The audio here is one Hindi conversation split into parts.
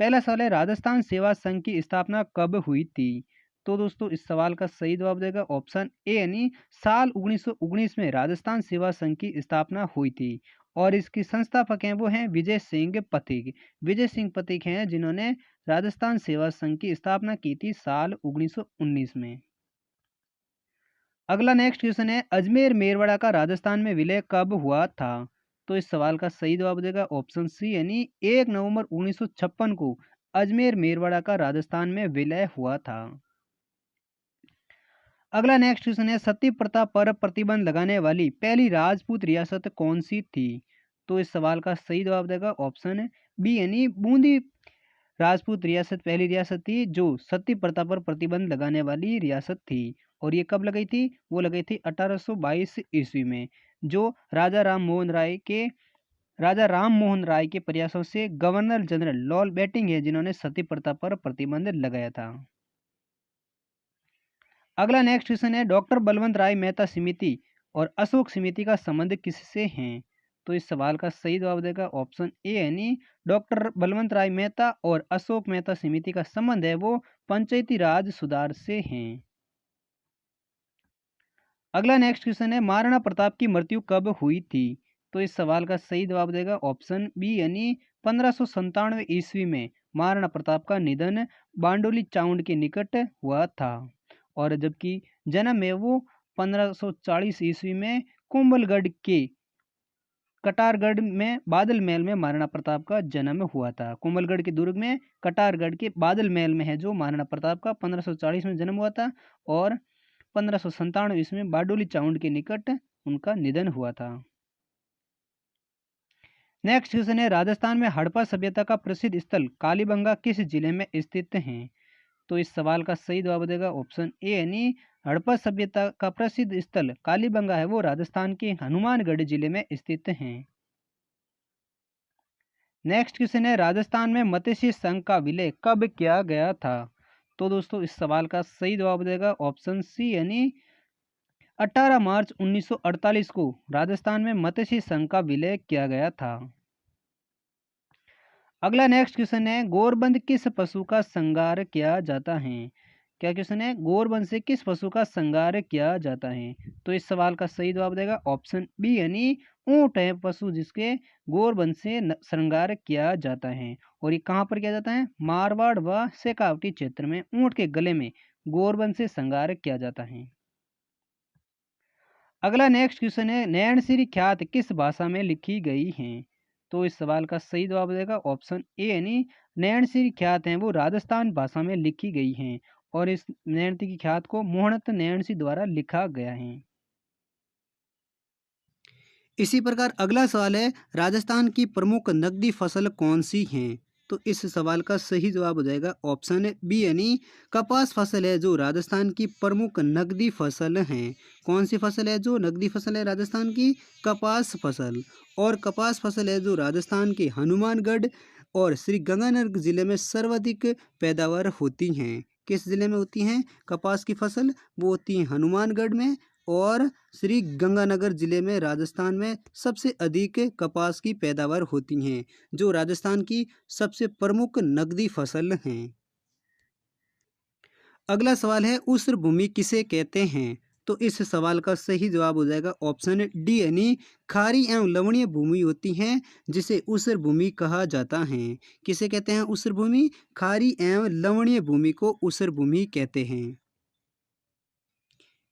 पहला सवाल है राजस्थान सेवा संघ की स्थापना कब हुई थी? तो दोस्तों इस सवाल का सही जवाब देगा ऑप्शन ए यानी साल 1919 में राजस्थान सेवा संघ की स्थापना हुई थी। और इसकी संस्थापक हैं वो हैं विजय सिंह पथिक। विजय सिंह पथिक हैं जिन्होंने राजस्थान सेवा संघ की स्थापना की थी साल 1919 में। अगला नेक्स्ट क्वेश्चन है अजमेर मेरवाड़ा का राजस्थान में विलय कब हुआ था? तो इस सवाल का सही जवाब देगा ऑप्शन सी यानी 1 नवंबर 1956 को अजमेर मेरवाड़ा का राजस्थान में विलय हुआ था। अगला नेक्स्ट क्वेश्चन है सती प्रथा पर प्रतिबंध लगाने वाली पहली राजपूत रियासत कौन सी थी? तो इस सवाल का सही जवाब देगा ऑप्शन बी यानी बूंदी राजपूत रियासत पहली रियासत थी जो सती प्रथा पर प्रतिबंध लगाने वाली रियासत थी। और ये कब लगाई थी? वो लगाई थी 1822 ईस्वी में, जो राजा राम मोहन राय के प्रयासों से गवर्नर जनरल लॉर्ड बेटिंग है जिन्होंने सती प्रथा पर प्रतिबंध लगाया था। अगला नेक्स्ट क्वेश्चन है डॉक्टर बलवंत राय मेहता समिति और अशोक समिति का संबंध किससे है? तो इस सवाल का सही जवाब देगा ऑप्शन ए यानी डॉक्टर बलवंत राय मेहता और अशोक मेहता समिति का संबंध है वो पंचायती राज सुधार से है। अगला नेक्स्ट क्वेश्चन है महाराणा प्रताप की मृत्यु कब हुई थी? तो इस सवाल का सही जवाब देगा ऑप्शन बी यानी 1597 ईस्वी में महाराणा प्रताप का निधन बांडोली चाउंड के निकट हुआ था। और जबकि जन्म है वो 1540 ईस्वी में कुंभलगढ़ के कटारगढ़ में बादल महल में महाराणा प्रताप का जन्म हुआ था। कुंभलगढ़ के दुर्ग में कटारगढ़ के बादल महल में है जो महाराणा प्रताप का 1540 में जन्म हुआ था। और 1597 ईस्वी में बारडोली चाउंड के निकट उनका निधन हुआ था। नेक्स्ट क्वेश्चन है राजस्थान में हड़प्पा सभ्यता का प्रसिद्ध स्थल कालीबंगा किस जिले में स्थित है? तो इस सवाल का सही जवाब देगा ऑप्शन ए यानी हड़प्पा सभ्यता का प्रसिद्ध स्थल कालीबंगा है वो राजस्थान के हनुमानगढ़ जिले में स्थित है। नेक्स्ट क्वेश्चन है राजस्थान में मत्स्य संघ का विलय कब किया गया था? तो दोस्तों इस सवाल का सही जवाब देगा ऑप्शन सी यानी 18 मार्च 1948 को राजस्थान में मत्स्य संघ का विलय किया गया था। अगला नेक्स्ट क्वेश्चन है गोरबंद किस पशु का श्रृंगार किया जाता है? क्या क्वेश्चन है गोरबंद से किस पशु का श्रृंगार किया जाता है? तो इस सवाल का सही जवाब देगा ऑप्शन बी यानी ऊंट है पशु जिसके गोरबंद से श्रृंगार किया जाता है। और ये कहाँ पर किया जाता है? मारवाड़ व शेखावटी क्षेत्र में ऊंट के गले में गोरबंद से श्रृंगार किया जाता है। अगला नेक्स्ट क्वेश्चन है नैनश्री ख्यात किस भाषा में लिखी गई है? तो इस सवाल का सही जवाब देगा ऑप्शन ए यानी नैनश्री ख्यात हैं वो राजस्थान भाषा में लिखी गई हैं। और इस नैनश्री की ख्यात को मोहनत नैनश्री द्वारा लिखा गया है। इसी प्रकार अगला सवाल है राजस्थान की प्रमुख नकदी फसल कौन सी है? तो इस सवाल का सही जवाब हो जाएगा ऑप्शन बी यानी कपास फसल है जो राजस्थान की प्रमुख नकदी फसल है। कौन सी फसल है जो नकदी फसल है राजस्थान की? कपास फसल। और कपास फसल है जो राजस्थान के हनुमानगढ़ और श्री गंगानगर जिले में सर्वाधिक पैदावार होती हैं। किस जिले में होती हैं कपास की फसल? वो होती है हनुमानगढ़ में और श्री गंगानगर जिले में राजस्थान में सबसे अधिक कपास की पैदावार होती हैं जो राजस्थान की सबसे प्रमुख नकदी फसल हैं। अगला सवाल है ऊसर भूमि किसे कहते हैं? तो इस सवाल का सही जवाब हो जाएगा ऑप्शन डी यानी खारी एवं लवणीय भूमि होती हैं जिसे ऊसर भूमि कहा जाता है। किसे कहते हैं ऊसर भूमि? खारी एवं लवणीय भूमि को ऊसर भूमि कहते हैं।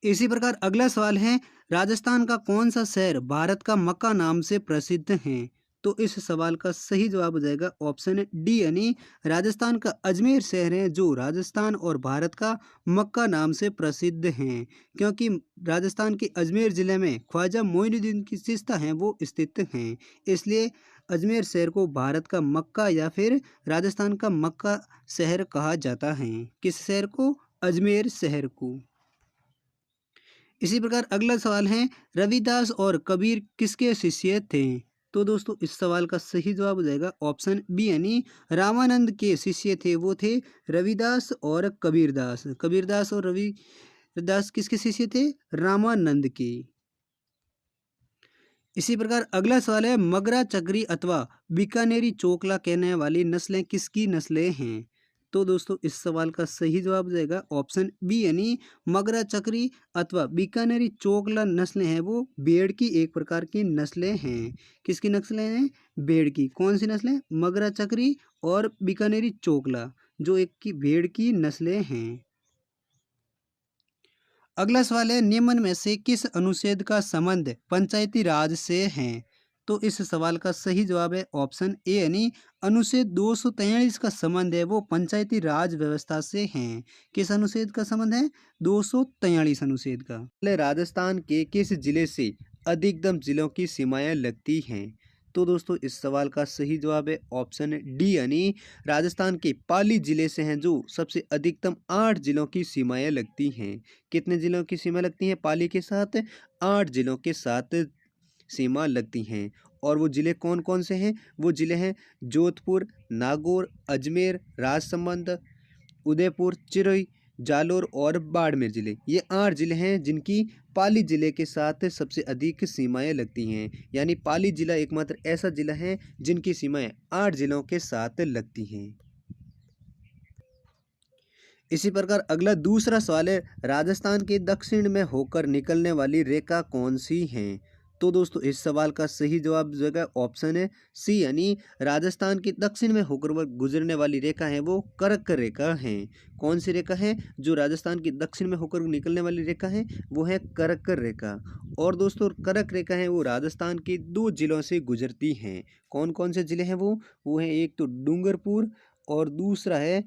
इसी प्रकार अगला सवाल है राजस्थान का कौन सा शहर भारत का मक्का नाम से प्रसिद्ध है? तो इस सवाल का सही जवाब हो जाएगा ऑप्शन डी यानी राजस्थान का अजमेर शहर है जो राजस्थान और भारत का मक्का नाम से प्रसिद्ध है। क्योंकि राजस्थान के अजमेर जिले में ख्वाजा मोइनुद्दीन की चिश्ता हैं वो स्थित हैं, इसलिए अजमेर शहर को भारत का मक्का या फिर राजस्थान का मक्का शहर कहा जाता है। किस शहर को? अजमेर शहर को। इसी प्रकार अगला सवाल है रविदास और कबीर किसके शिष्य थे? तो दोस्तों इस सवाल का सही जवाब हो जाएगा ऑप्शन बी यानी रामानंद के शिष्य थे वो थे रविदास और कबीरदास। कबीरदास और रविदास किसके शिष्य थे? रामानंद के। इसी प्रकार अगला सवाल है, मगरा चक्री अथवा बीकानेरी चोकला कहने वाली नस्लें किसकी नस्लें हैं? तो दोस्तों इस सवाल का सही जवाब हो जाएगा ऑप्शन बी, यानी मगरा चक्री अथवा बीकानेरी चोकला नस्लें हैं वो भेड़ की एक प्रकार की नस्लें हैं। किसकी नस्लें हैं? भेड़ की। कौन सी नस्लें? मगरा चक्री और बीकानेरी चोकला, जो एक की भेड़ की नस्लें हैं। अगला सवाल है, निम्न में से किस अनुच्छेद का संबंध पंचायती राज से है? तो इस सवाल का सही जवाब है ऑप्शन ए, यानी अनुच्छेद 243 का संबंध है वो पंचायती राज व्यवस्था से है। किस अनुच्छेद का संबंध है? 243 अनुच्छेद का। पहले, राजस्थान के किस जिले से अधिकतम जिलों की सीमाएं लगती हैं? तो दोस्तों इस सवाल का सही जवाब है ऑप्शन डी, यानी राजस्थान के पाली जिले से हैं जो सबसे अधिकतम 8 जिलों की सीमाएं लगती हैं। कितने जिलों की सीमा लगती हैं पाली के साथ? 8 जिलों के साथ सीमा लगती हैं। और वो जिले कौन कौन से हैं? वो जिले हैं जोधपुर, नागौर, अजमेर, राजसमंद, उदयपुर, चिरई, जालोर और बाड़मेर जिले। ये 8 जिले हैं जिनकी पाली जिले के साथ सबसे अधिक सीमाएं लगती हैं। यानी पाली जिला एकमात्र ऐसा जिला है जिनकी सीमाएं 8 जिलों के साथ लगती हैं। इसी प्रकार अगला दूसरा सवाल है, राजस्थान के दक्षिण में होकर निकलने वाली रेखा कौन सी है? तो दोस्तों इस सवाल का सही जवाब जो है ऑप्शन है सी, यानी राजस्थान के दक्षिण में होकर वह गुजरने वाली रेखा है वो कर्क रेखा है। कौन सी रेखा है जो राजस्थान के दक्षिण में होकर निकलने वाली रेखा है? वो है कर्क रेखा। और दोस्तों कर्क रेखा है वो राजस्थान के 2 जिलों से गुजरती हैं। कौन कौन से जिले हैं वो है एक तो डूंगरपुर और दूसरा है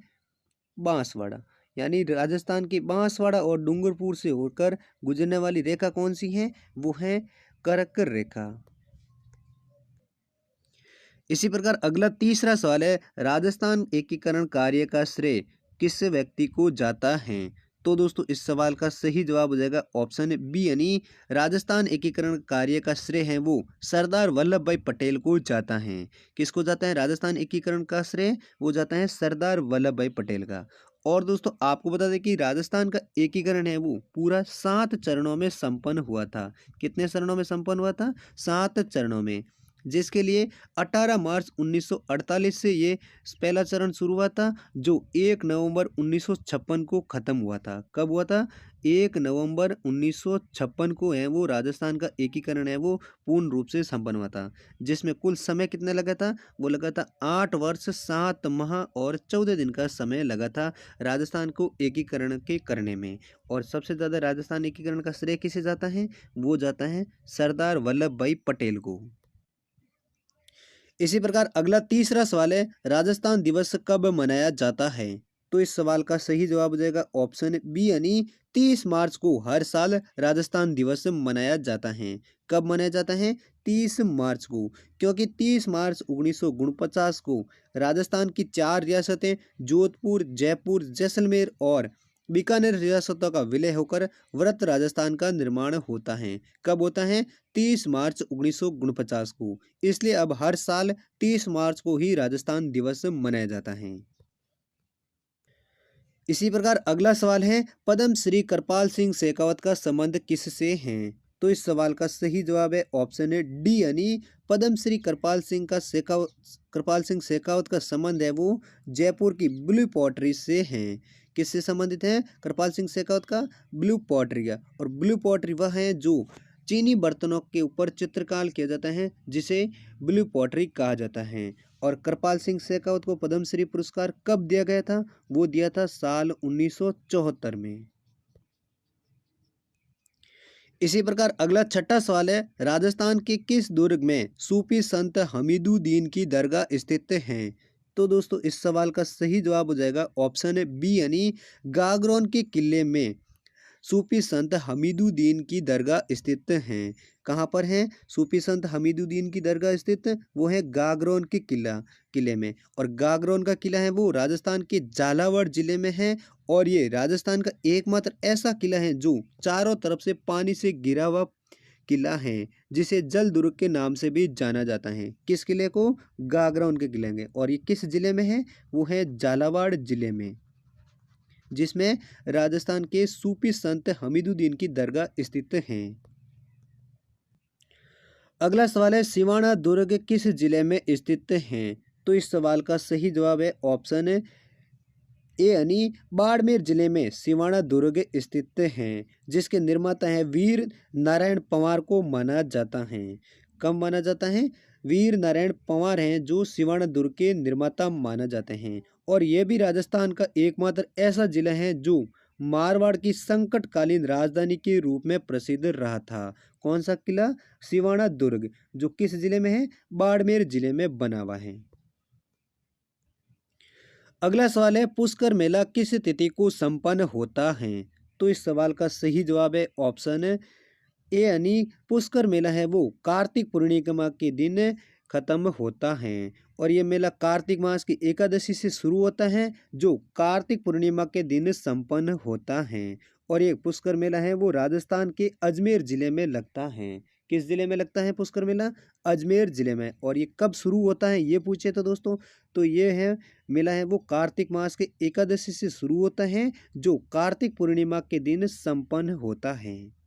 बांसवाड़ा। यानी राजस्थान के बांसवाड़ा और डूंगरपुर से होकर गुजरने वाली रेखा कौन सी है? वो है कर्क रेखा। इसी प्रकार अगला तीसरा सवाल है, राजस्थान एकीकरण कार्य का श्रेय किस व्यक्ति को जाता है? तो दोस्तों इस सवाल का सही जवाब हो जाएगा ऑप्शन बी, यानी राजस्थान एकीकरण कार्य का श्रेय है वो सरदार वल्लभ भाई पटेल को जाता है। किसको जाता है राजस्थान एकीकरण का श्रेय? वो जाता है सरदार वल्लभ भाई पटेल का। और दोस्तों आपको बता दें कि राजस्थान का एकीकरण है वो पूरा 7 चरणों में संपन्न हुआ था। कितने चरणों में संपन्न हुआ था? 7 चरणों में। जिसके लिए 18 मार्च 1948 से ये पहला चरण शुरू हुआ था, जो 1 नवंबर 1956 को ख़त्म हुआ था। कब हुआ था? 1 नवंबर 1956 को है वो राजस्थान का एकीकरण है वो पूर्ण रूप से संपन्न हुआ था। जिसमें कुल समय कितना लगा था? वो लगा था 8 वर्ष 7 माह और 14 दिन का समय लगा था राजस्थान को एकीकरण के करने में। और सबसे ज़्यादा राजस्थान एकीकरण का श्रेय किसे जाता है? वो जाता है सरदार वल्लभ भाई पटेल को। इसी प्रकार अगला तीसरा सवाल है, राजस्थान दिवस कब मनाया जाता है? तो इस सवाल का सही जवाब हो जाएगा ऑप्शन बी, यानी 30 मार्च को हर साल राजस्थान दिवस मनाया जाता है। कब मनाया जाता है? 30 मार्च को। क्योंकि 30 मार्च 1949 को राजस्थान की 4 रियासतें जोधपुर, जयपुर, जैसलमेर और बीकानेर रियासतों का विलय होकर वृत्त राजस्थान का निर्माण होता है। कब होता है? 30 मार्च 1949 को। इसलिए अब हर साल 30 मार्च को ही राजस्थान दिवस मनाया जाता है। इसी प्रकार अगला सवाल है, पद्म श्री कृपाल सिंह शेखावत का संबंध किससे है? तो इस सवाल का सही जवाब है ऑप्शन है डी, यानी पद्म श्री कृपाल सिंह शेखावत का संबंध है वो जयपुर की ब्लू पॉटरी से है। किससे संबंधित है कृपाल सिंह शेखावत का? Blue pottery. और ब्लू पॉटरी वह है जो चीनी बर्तनों के ऊपर चित्रकार किया जाता है, जिसे ब्लू पॉटरी कहा जाता है। और कृपाल सिंह शेखावत को पद्मश्री पुरस्कार कब दिया गया था? वो दिया था साल 1974 में। इसी प्रकार अगला छठा सवाल है, राजस्थान के किस दुर्ग में सूफी संत हमीदुद्दीन की दरगाह स्थित है? तो दोस्तों इस सवाल का सही जवाब हो जाएगा ऑप्शन बी, यानी गागरोन के किले में सूफी संत हमीदुद्दीन की दरगाह स्थित हैं। कहाँ पर है सूफी संत हमीदुद्दीन की दरगाह स्थित? वो है गागरोन के किले में। और गागरोन का किला है वो राजस्थान के झालावाड़ जिले में है। और ये राजस्थान का एकमात्र ऐसा किला है जो चारों तरफ से पानी से घिरा हुआ किला है, जिसे जल दुर्ग के नाम से भी जाना जाता है। किस किले को? गागरोन के किले में। और ये किस जिले में है? वो है झालावाड़ जिले में, जिसमें राजस्थान के सूफी संत हमीदुद्दीन की दरगाह स्थित हैं। अगला सवाल है सिवाना दुर्ग किस जिले में स्थित है? तो इस सवाल का सही जवाब है ऑप्शन ए यानी बाड़मेर जिले में सिवाना दुर्ग स्थित है, जिसके निर्माता हैं वीर नारायण पंवार को माना जाता है। कब माना जाता है? वीर नारायण पंवार हैं जो सिवाना दुर्ग के निर्माता माना जाते हैं। और यह भी राजस्थान का एकमात्र ऐसा जिला है जो मारवाड़ की संकटकालीन राजधानी के रूप में प्रसिद्ध रहा था। कौन सा किला? सिवाना दुर्ग, जो किस जिले में है? बाड़मेर जिले में बना हुआ है। अगला सवाल है पुष्कर मेला किस तिथि को संपन्न होता है? तो इस सवाल का सही जवाब है ऑप्शन ए यानी पुष्कर मेला है वो कार्तिक पूर्णिमा के दिन खत्म होता है। और ये मेला कार्तिक मास की एकादशी से शुरू होता है जो कार्तिक पूर्णिमा के दिन संपन्न होता है। और ये पुष्कर मेला है वो राजस्थान के अजमेर जिले में लगता है। किस जिले में लगता है पुष्कर मेला? अजमेर जिले में। और ये कब शुरू होता है ये पूछे तो दोस्तों, तो ये है मेला है वो कार्तिक मास के एकादशी से शुरू होता है जो कार्तिक पूर्णिमा के दिन संपन्न होता है।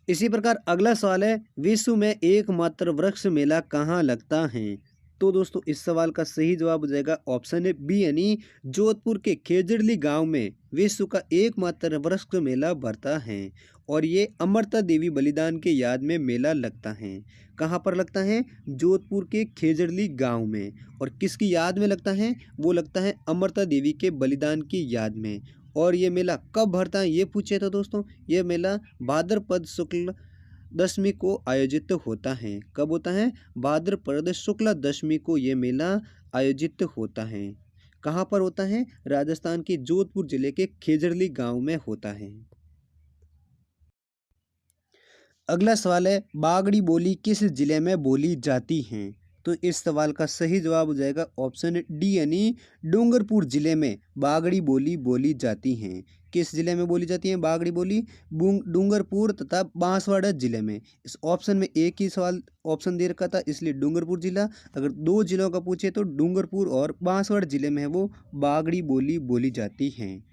इसी प्रकार अगला सवाल है विश्व में एकमात्र वृक्ष मेला कहाँ लगता है? तो दोस्तों इस सवाल का सही जवाब हो जाएगा ऑप्शन बी यानी जोधपुर के खेजड़ली गांव में विश्व का एकमात्र वृक्ष मेला भरता है। और ये अमृता देवी बलिदान के याद में मेला लगता है। कहाँ पर लगता है? जोधपुर के खेजड़ली गांव में। और किसकी याद में लगता है? वो लगता है अमृता देवी के बलिदान की याद में। और ये मेला कब भरता है ये पूछे तो दोस्तों, ये मेला भाद्रपद शुक्ल दशमी को आयोजित होता है। कब होता है? भाद्रपद शुक्ल दशमी को ये मेला आयोजित होता है। कहाँ पर होता है? राजस्थान के जोधपुर जिले के खेजड़ली गांव में होता है। अगला सवाल है बागड़ी बोली किस जिले में बोली जाती है? तो इस सवाल का सही जवाब हो जाएगा ऑप्शन डी यानी डूंगरपुर जिले में बागड़ी बोली बोली जाती हैं। किस जिले में बोली जाती है बागड़ी बोली? डूंगरपुर तथा बांसवाड़ा जिले में। इस ऑप्शन में एक ही सवाल ऑप्शन दे रखा था इसलिए डूंगरपुर जिला। अगर दो जिलों का पूछे तो डूंगरपुर और बांसवाड़ा जिले में है वो बागड़ी बोली बोली जाती हैं।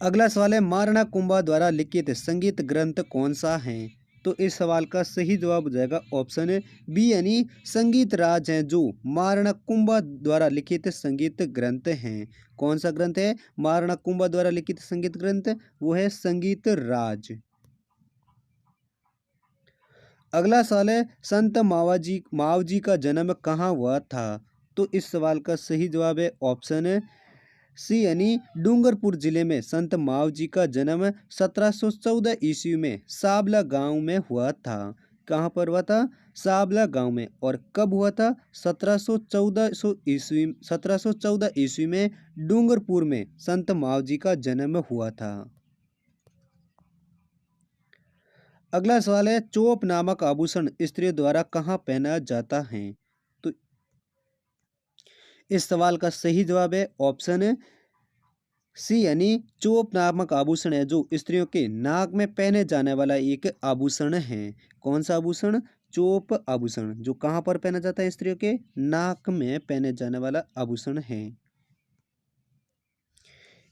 अगला सवाल है मारना कुंभा द्वारा लिखित संगीत ग्रंथ कौन सा है? तो इस सवाल का सही जवाब हो जाएगा ऑप्शन बी यानी संगीत राज हैं जो मारना कुंभा द्वारा लिखित संगीत ग्रंथ हैं। कौन सा ग्रंथ है मारना कुंभा द्वारा लिखित संगीत ग्रंथ? वो है संगीत राज। अगला सवाल है संत मावजी का जन्म कहाँ हुआ था? तो इस सवाल का सही जवाब है ऑप्शन सी यानी डूंगरपुर जिले में संत मावजी का जन्म 1714 ईस्वी में साबला गांव में हुआ था। कहाँ पर हुआ था? साबला गांव में। और कब हुआ था? 1714 ईस्वी में डूंगरपुर में संत मावजी का जन्म हुआ था। अगला सवाल है चोप नामक आभूषण स्त्रियों द्वारा कहाँ पहना जाता है? तो इस सवाल का सही जवाब है ऑप्शन सी यानी चोप नामक आभूषण है जो स्त्रियों के नाक में पहने जाने वाला एक आभूषण है। कौन सा आभूषण? चोप आभूषण, जो कहाँ पर पहना जाता है? स्त्रियों के नाक में पहने जाने वाला आभूषण है।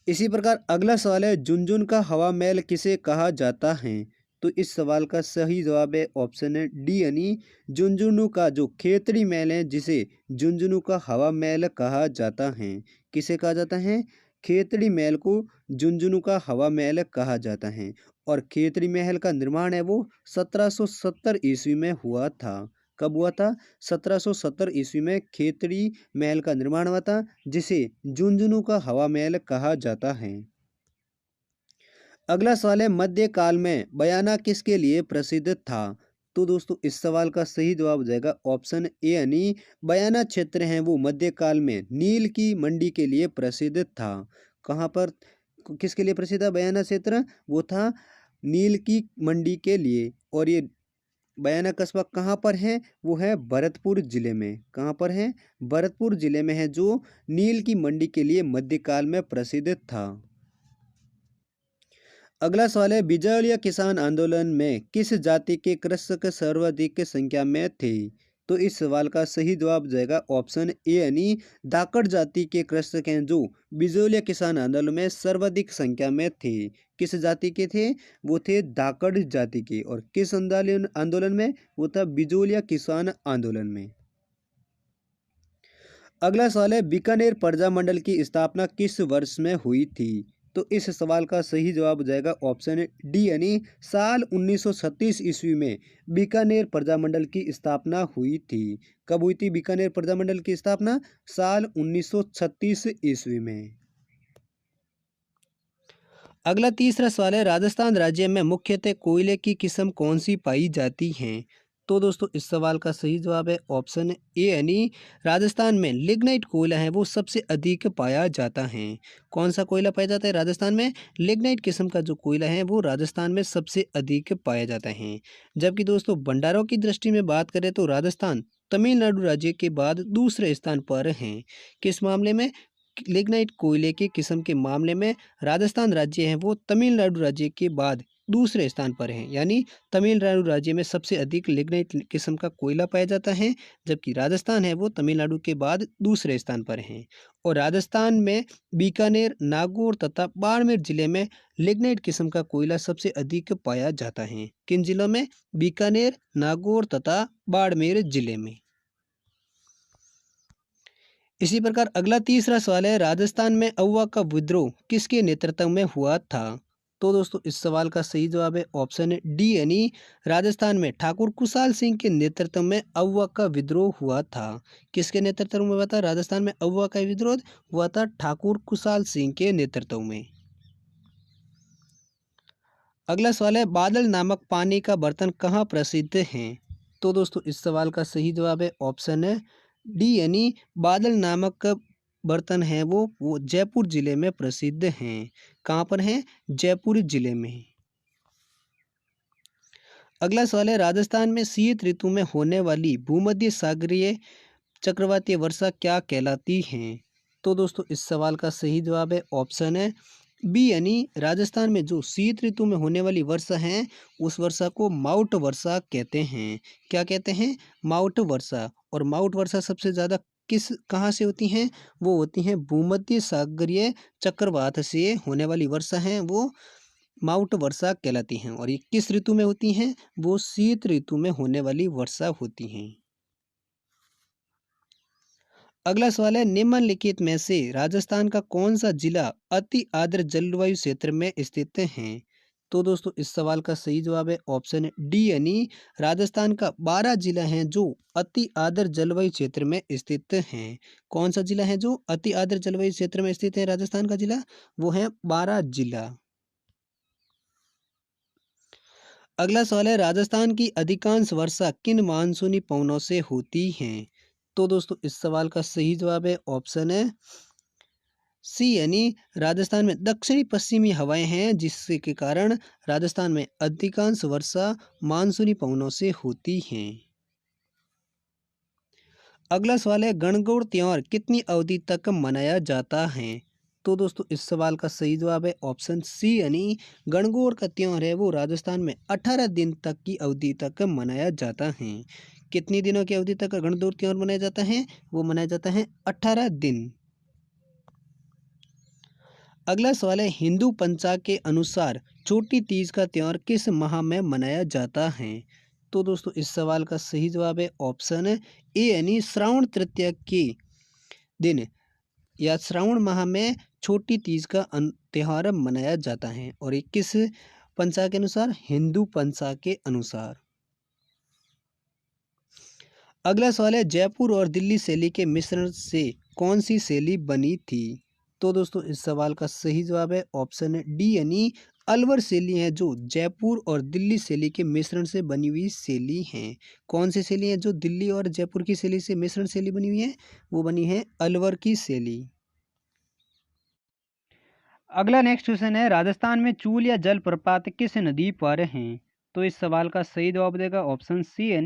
इसी प्रकार अगला सवाल है झुनझुन का हवा महल किसे कहा जाता है? तो इस सवाल का सही जवाब है ऑप्शन डी यानी झुंझुनू का जो खेतड़ी महल है जिसे झुंझुनू का हवा महल कहा जाता है। किसे कहा जाता है? खेतड़ी महल को झुंझुनू का हवा महल कहा जाता है। और खेतड़ी महल का निर्माण है वो 1770 ईस्वी में हुआ था। कब हुआ था? 1770 ईस्वी में खेतड़ी महल का निर्माण हुआ था जिसे झुंझुनू का हवा महल कहा जाता है। अगला सवाल है मध्यकाल में बयाना किसके लिए प्रसिद्ध था? तो दोस्तों इस सवाल का सही जवाब हो जाएगा ऑप्शन ए यानी बयाना क्षेत्र है वो मध्यकाल में नील की मंडी के लिए प्रसिद्ध था। कहाँ पर किसके लिए प्रसिद्ध था बयाना क्षेत्र? वो था नील की मंडी के लिए। और ये बयाना कस्बा कहाँ पर है? वो है भरतपुर जिले में। कहाँ पर है? भरतपुर जिले में है जो नील की मंडी के लिए मध्यकाल में प्रसिद्ध था। अगला सवाल है बिजौलिया किसान आंदोलन में किस जाति के कृषक सर्वाधिक संख्या में थे? तो इस सवाल का सही जवाब हो जाएगा ऑप्शन ए यानी धाकड़ जाति के कृषक हैं जो बिजोलिया किसान आंदोलन में सर्वाधिक संख्या में थे। किस जाति के थे? वो थे धाकड़ जाति के। और किस आंदोलन आंदोलन में? वो था बिजोलिया किसान आंदोलन में। अगला सवाल है बीकानेर प्रजामंडल की स्थापना किस वर्ष में हुई थी? तो इस सवाल का सही जवाब हो जाएगा ऑप्शन डी यानी साल 1936 ईस्वी में बीकानेर प्रजामंडल की स्थापना हुई थी। कब हुई थी बीकानेर प्रजामंडल की स्थापना? साल 1936 ईस्वी में। अगला तीसरा सवाल है राजस्थान राज्य में मुख्यतः कोयले की किस्म कौन सी पाई जाती हैं? तो दोस्तों इस सवाल का सही जवाब है ऑप्शन ए यानी राजस्थान में लिग्नाइट कोयला है वो सबसे अधिक पाया जाता है। कौन सा कोयला पाया जाता है राजस्थान में? लिग्नाइट किस्म का जो कोयला है वो राजस्थान में सबसे अधिक पाया जाता है। जबकि दोस्तों भंडारों की दृष्टि में बात करें तो राजस्थान तमिलनाडु राज्य के बाद दूसरे स्थान पर हैं। किस मामले में? लिग्नाइट कोयले की किस्म के मामले में राजस्थान राज्य है वो तमिलनाडु राज्य के बाद दूसरे स्थान पर है। यानी तमिलनाडु राज्य में सबसे अधिक लिग्नाइट किस्म का कोयला पाया जाता है, जबकि राजस्थान है वो तमिलनाडु के बाद दूसरे स्थान पर है। और राजस्थान में बीकानेर, नागौर तथा बाड़मेर जिले में लिग्नाइट किस्म का कोयला सबसे अधिक पाया जाता है। किन जिलों में? बीकानेर, नागौर तथा बाड़मेर जिले में। इसी प्रकार अगला तीसरा सवाल है राजस्थान में अव्वा का विद्रोह किसके नेतृत्व में हुआ था? तो दोस्तों इस सवाल का सही जवाब है ऑप्शन डी यानी राजस्थान में ठाकुर कुशाल सिंह के नेतृत्व में अव्वा का विद्रोह हुआ था। किसके नेतृत्व में हुआ था? राजस्थान में अव्वा का विद्रोह हुआ था ठाकुर कुशाल सिंह के नेतृत्व में। अगला सवाल है बादल नामक पानी का बर्तन कहाँ प्रसिद्ध है? तो दोस्तों इस सवाल का सही जवाब है ऑप्शन है डी यानी बादल नामक बर्तन है वो जयपुर जिले में प्रसिद्ध हैं। कहाँ पर हैं? जयपुर जिले में। अगला सवाल है राजस्थान में शीत ऋतु में होने वाली भूमध्य सागरीय चक्रवातीय वर्षा क्या कहलाती हैं? तो दोस्तों इस सवाल का सही जवाब है ऑप्शन है बी यानी राजस्थान में जो शीत ऋतु में होने वाली वर्षा है उस वर्षा को माउट वर्षा कहते हैं। क्या कहते हैं? माउट वर्षा। और माउट वर्षा सबसे ज़्यादा कहाँ से होती हैं? वो होती हैं भूमध्य सागरीय चक्रवात से होने वाली वर्षा है वो माउट वर्षा कहलाती हैं। और ये किस ऋतु में होती हैं? वो शीत ऋतु में होने वाली वर्षा होती हैं। अगला सवाल है निम्नलिखित में से राजस्थान का कौन सा जिला अति आर्द्र जलवायु क्षेत्र में स्थित है? तो दोस्तों इस सवाल का सही जवाब है ऑप्शन डी यानी राजस्थान का 12 जिला हैं जो अति आर्द्र जलवायु क्षेत्र में स्थित हैं। कौन सा जिला है जो अति आर्द्र जलवायु क्षेत्र में स्थित है? राजस्थान का जिला वो है 12 जिला। अगला सवाल है राजस्थान की अधिकांश वर्षा किन मानसूनी पवनों से होती है? तो दोस्तों इस सवाल का सही जवाब है ऑप्शन है सी यानी राजस्थान में दक्षिणी पश्चिमी हवाएं हैं जिसके के कारण राजस्थान में अधिकांश वर्षा मानसूनी पवनों से होती हैं। अगला सवाल है गणगौर त्योहार कितनी अवधि तक मनाया जाता है? तो दोस्तों इस सवाल का सही जवाब है ऑप्शन सी यानी गणगौर का त्योहार है वो राजस्थान में 18 दिन तक की अवधि तक मनाया जाता है। कितनी दिनों की अवधि तक गणगौर त्योहार मनाया जाता है? वो मनाया जाता है 18 दिन। अगला सवाल है हिंदू पंचांग के अनुसार छोटी तीज का त्योहार किस माह में मनाया जाता है? तो दोस्तों इस सवाल का सही जवाब है ऑप्शन ए यानी श्रावण तृतीया के दिन या श्रावण माह में छोटी तीज का त्योहार मनाया जाता है। और ये किस पंचांग के अनुसार? हिंदू पंचांग के अनुसार। अगला सवाल है जयपुर और दिल्ली शैली के मिश्रण से कौन सी शैली बनी थी? तो दोस्तों इस सवाल का सही जवाब है ऑप्शन डी यानी अलवर शैली है जो जयपुर और दिल्ली शैली के मिश्रण से बनी हुई शैली है। कौन सी शैली है जो दिल्ली और जयपुर की शैली से मिश्रण शैली बनी हुई है? वो बनी है अलवर की शैली। अगला नेक्स्ट क्वेश्चन है राजस्थान में चूल या जलप्रपात किस नदी पर हैं? तो इस सवाल का सही जवाब देगा ऑप्शन सी यानी